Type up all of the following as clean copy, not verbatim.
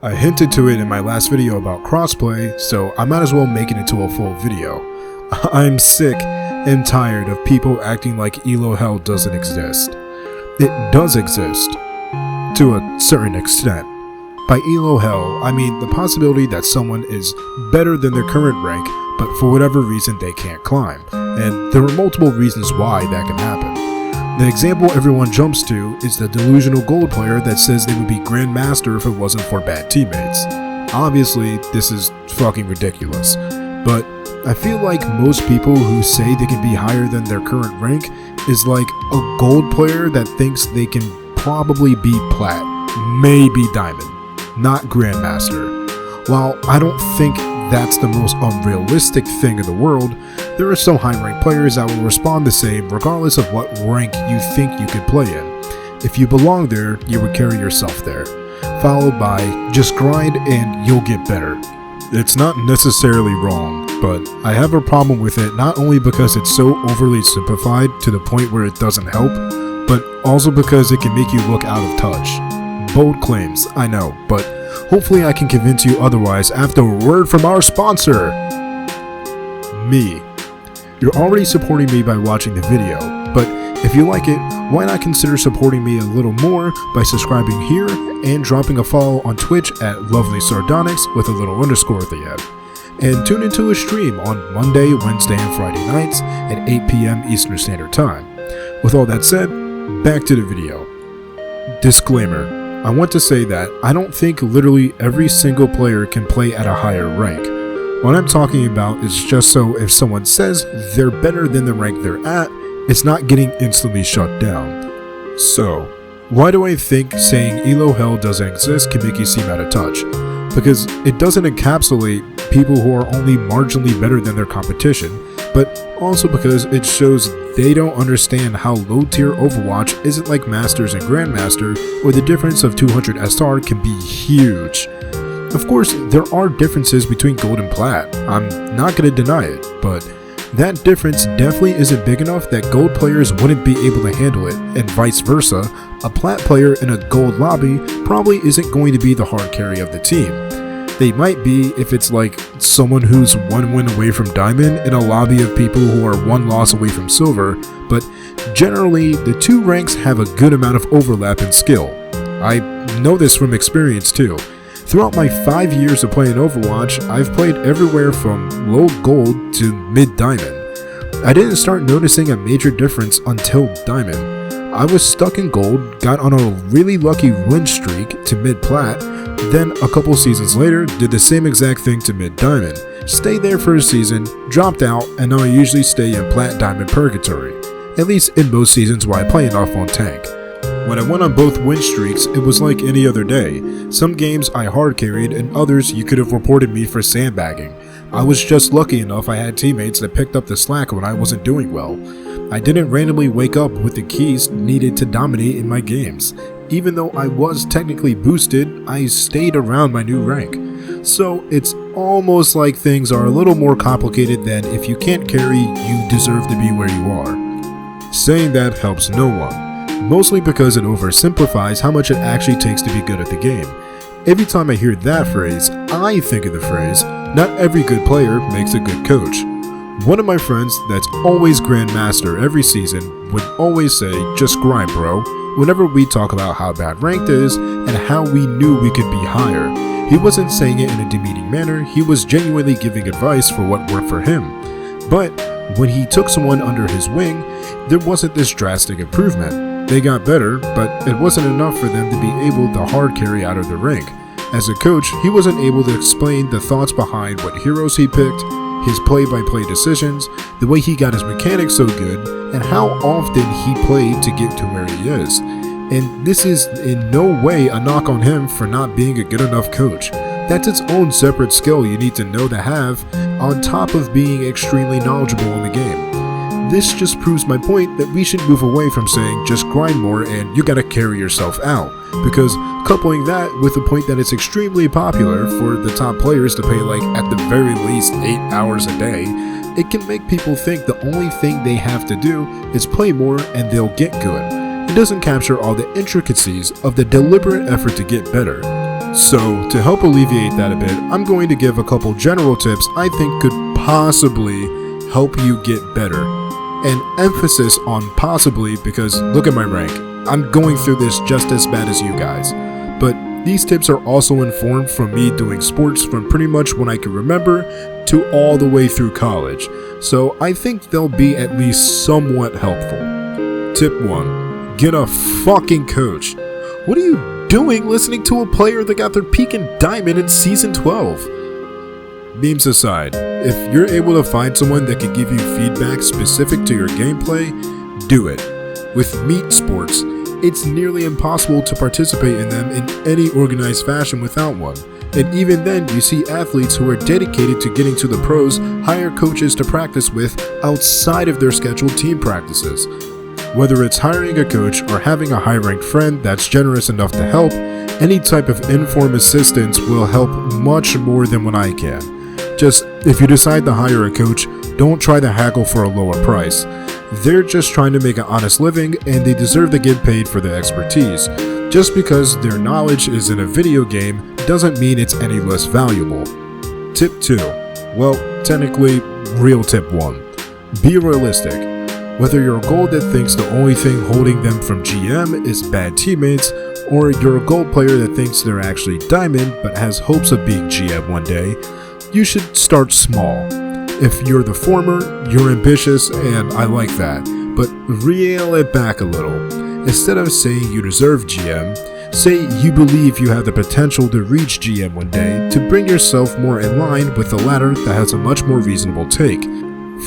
I hinted to it in my last video about crossplay, so I might as well make it into a full video. I'm sick and tired of people acting like Elo Hell doesn't exist. It does exist, to a certain extent. By Elo Hell, I mean the possibility that someone is better than their current rank, but for whatever reason they can't climb, and there are multiple reasons why that can happen. The example everyone jumps to is the delusional gold player that says they would be Grandmaster if it wasn't for bad teammates. Obviously, this is fucking ridiculous, but I feel like most people who say they can be higher than their current rank is like a gold player that thinks they can probably be plat, maybe diamond, not Grandmaster. While I don't think that's the most unrealistic thing in the world, there are some high-ranked players that will respond the same regardless of what rank you think you could play in. If you belong there, you would carry yourself there, followed by just grind and you'll get better. It's not necessarily wrong, but I have a problem with it not only because it's so overly simplified to the point where it doesn't help, but also because it can make you look out of touch. Bold claims, I know, but hopefully I can convince you otherwise after a word from our sponsor, me. You're already supporting me by watching the video, but if you like it, why not consider supporting me a little more by subscribing here and dropping a follow on Twitch at LovelySardonics with a little underscore at the end. And tune into a stream on Monday, Wednesday, and Friday nights at 8 p.m. Eastern Standard Time. With all that said, back to the video. Disclaimer. I want to say that I don't think literally every single player can play at a higher rank. What I'm talking about is just so if someone says they're better than the rank they're at, it's not getting instantly shut down. So, why do I think saying Elo Hell doesn't exist can make you seem out of touch? Because it doesn't encapsulate people who are only marginally better than their competition, but also because it shows they don't understand how low-tier Overwatch isn't like Masters and Grandmaster, where the difference of 200 SR can be huge. Of course, there are differences between Gold and Plat, I'm not going to deny it, but that difference definitely isn't big enough that Gold players wouldn't be able to handle it, and vice versa, a Plat player in a Gold lobby probably isn't going to be the hard carry of the team. They might be if it's like someone who's one win away from Diamond in a lobby of people who are one loss away from Silver, but generally the two ranks have a good amount of overlap in skill. I know this from experience too. Throughout my 5 years of playing Overwatch, I've played everywhere from low gold to mid diamond. I didn't start noticing a major difference until diamond. I was stuck in gold, got on a really lucky win streak to mid plat, then a couple seasons later did the same exact thing to mid diamond, stayed there for a season, dropped out, and now I usually stay in plat diamond purgatory, at least in most seasons where I play enough on tank. When I went on both win streaks, it was like any other day. Some games I hard carried and others you could have reported me for sandbagging. I was just lucky enough I had teammates that picked up the slack when I wasn't doing well. I didn't randomly wake up with the keys needed to dominate in my games. Even though I was technically boosted, I stayed around my new rank. So it's almost like things are a little more complicated than if you can't carry, you deserve to be where you are. Saying that helps no one. Mostly because it oversimplifies how much it actually takes to be good at the game. Every time I hear that phrase, I think of the phrase, not every good player makes a good coach. One of my friends that's always Grandmaster every season would always say, just grind bro, whenever we talk about how bad ranked is and how we knew we could be higher. He wasn't saying it in a demeaning manner, he was genuinely giving advice for what worked for him. But when he took someone under his wing, there wasn't this drastic improvement. They got better, but it wasn't enough for them to be able to hard carry out of the rank. As a coach, he wasn't able to explain the thoughts behind what heroes he picked, his play-by-play decisions, the way he got his mechanics so good, and how often he played to get to where he is. And this is in no way a knock on him for not being a good enough coach. That's its own separate skill you need to know to have, on top of being extremely knowledgeable in the game. This just proves my point that we should move away from saying just grind more and you gotta carry yourself out, because coupling that with the point that it's extremely popular for the top players to play like at the very least 8 hours a day, it can make people think the only thing they have to do is play more and they'll get good. It doesn't capture all the intricacies of the deliberate effort to get better. So, to help alleviate that a bit, I'm going to give a couple general tips I think could possibly help you get better. And emphasis on possibly because look at my rank. I'm going through this just as bad as you guys. But these tips are also informed from me doing sports from pretty much when I can remember to all the way through college. So I think they'll be at least somewhat helpful. Tip 1. Get a fucking coach. What are you doing listening to a player that got their peak in Diamond in Season 12? Memes aside, if you're able to find someone that can give you feedback specific to your gameplay, do it. With Meat Sports, it's nearly impossible to participate in them in any organized fashion without one. And even then, you see athletes who are dedicated to getting to the pros hire coaches to practice with outside of their scheduled team practices. Whether it's hiring a coach or having a high-ranked friend that's generous enough to help, any type of informed assistance will help much more than what I can. Just, if you decide to hire a coach, don't try to haggle for a lower price. They're just trying to make an honest living and they deserve to get paid for their expertise. Just because their knowledge is in a video game doesn't mean it's any less valuable. Tip 2. Well, technically, real tip 1. Be realistic. Whether you're a gold that thinks the only thing holding them from GM is bad teammates, or you're a gold player that thinks they're actually diamond but has hopes of being GM one day, you should start small. If you're the former, you're ambitious and I like that, but reel it back a little. Instead of saying you deserve GM, say you believe you have the potential to reach GM one day to bring yourself more in line with the ladder that has a much more reasonable take.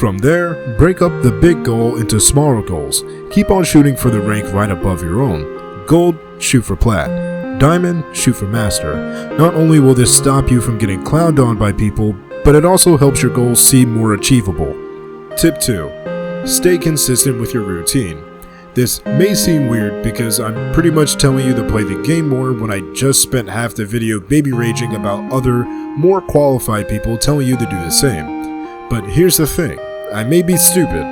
From there, break up the big goal into smaller goals. Keep on shooting for the rank right above your own. Gold, shoot for plat. Diamond, shoot for master. Not only will this stop you from getting clowned on by people, but it also helps your goals seem more achievable. Tip 2. Stay consistent with your routine. This may seem weird because I'm pretty much telling you to play the game more when I just spent half the video baby raging about other, more qualified people telling you to do the same. But here's the thing, I may be stupid.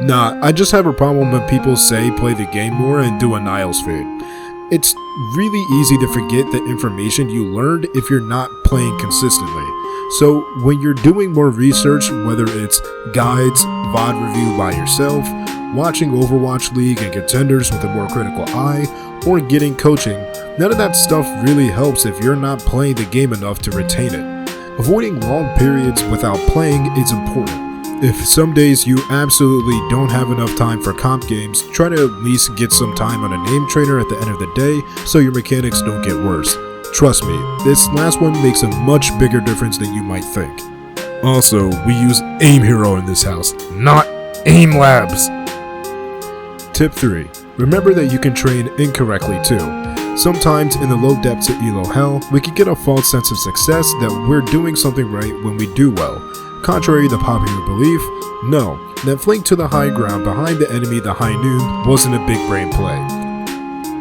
Nah, I just have a problem when people say play the game more and do a Niles fade. It's really easy to forget the information you learned if you're not playing consistently. So when you're doing more research, whether it's guides, VOD review by yourself, watching Overwatch League and contenders with a more critical eye, or getting coaching, none of that stuff really helps if you're not playing the game enough to retain it. Avoiding long periods without playing is important. If some days you absolutely don't have enough time for comp games, try to at least get some time on a name trainer at the end of the day so your mechanics don't get worse. Trust me, this last one makes a much bigger difference than you might think. Also, we use Aim Hero in this house, not Aim Labs. Tip 3. Remember that you can train incorrectly too. Sometimes in the low depths of Elo Hell, we can get a false sense of success that we're doing something right when we do well. Contrary to popular belief, no, that flank to the high ground behind the enemy the high noon wasn't a big brain play.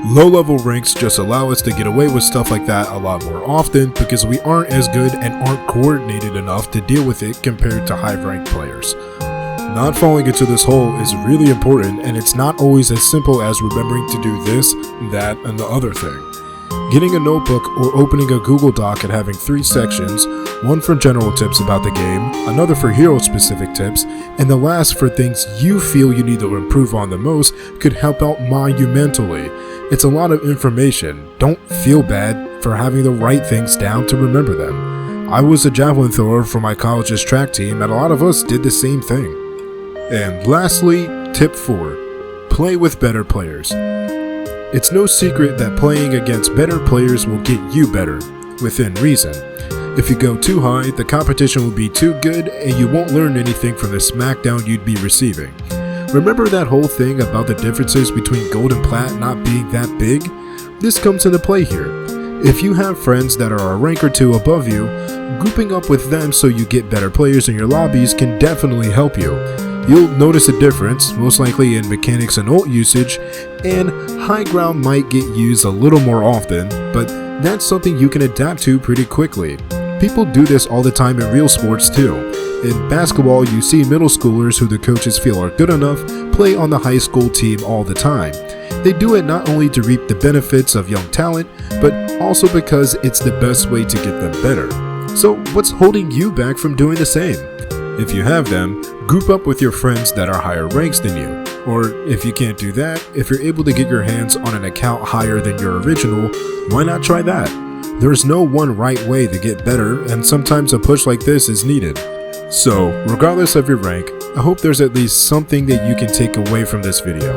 Low-level ranks just allow us to get away with stuff like that a lot more often because we aren't as good and aren't coordinated enough to deal with it compared to high-ranked players. Not falling into this hole is really important, and it's not always as simple as remembering to do this, that, and the other thing. Getting a notebook or opening a Google Doc and having 3 sections, one for general tips about the game, another for hero-specific tips, and the last for things you feel you need to improve on the most could help out monumentally. It's a lot of information. Don't feel bad for having the right things down to remember them. I was a javelin thrower for my college's track team, and a lot of us did the same thing. And lastly, tip 4. Play with better players. It's no secret that playing against better players will get you better, within reason. If you go too high, the competition will be too good and you won't learn anything from the smackdown you'd be receiving. Remember that whole thing about the differences between gold and plat not being that big? This comes into play here. If you have friends that are a rank or 2 above you, grouping up with them so you get better players in your lobbies can definitely help you. You'll notice a difference, most likely in mechanics and ult usage, and high ground might get used a little more often, but that's something you can adapt to pretty quickly. People do this all the time in real sports too. In basketball, you see middle schoolers who the coaches feel are good enough play on the high school team all the time. They do it not only to reap the benefits of young talent, but also because it's the best way to get them better. So what's holding you back from doing the same? If you have them, group up with your friends that are higher ranks than you. Or if you can't do that, if you're able to get your hands on an account higher than your original, why not try that? There's no one right way to get better, and sometimes a push like this is needed. So, regardless of your rank, I hope there's at least something that you can take away from this video.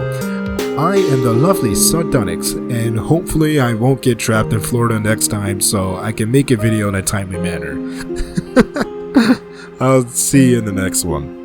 I am the lovely Sardonyx, and hopefully I won't get trapped in Florida next time so I can make a video in a timely manner. I'll see you in the next one.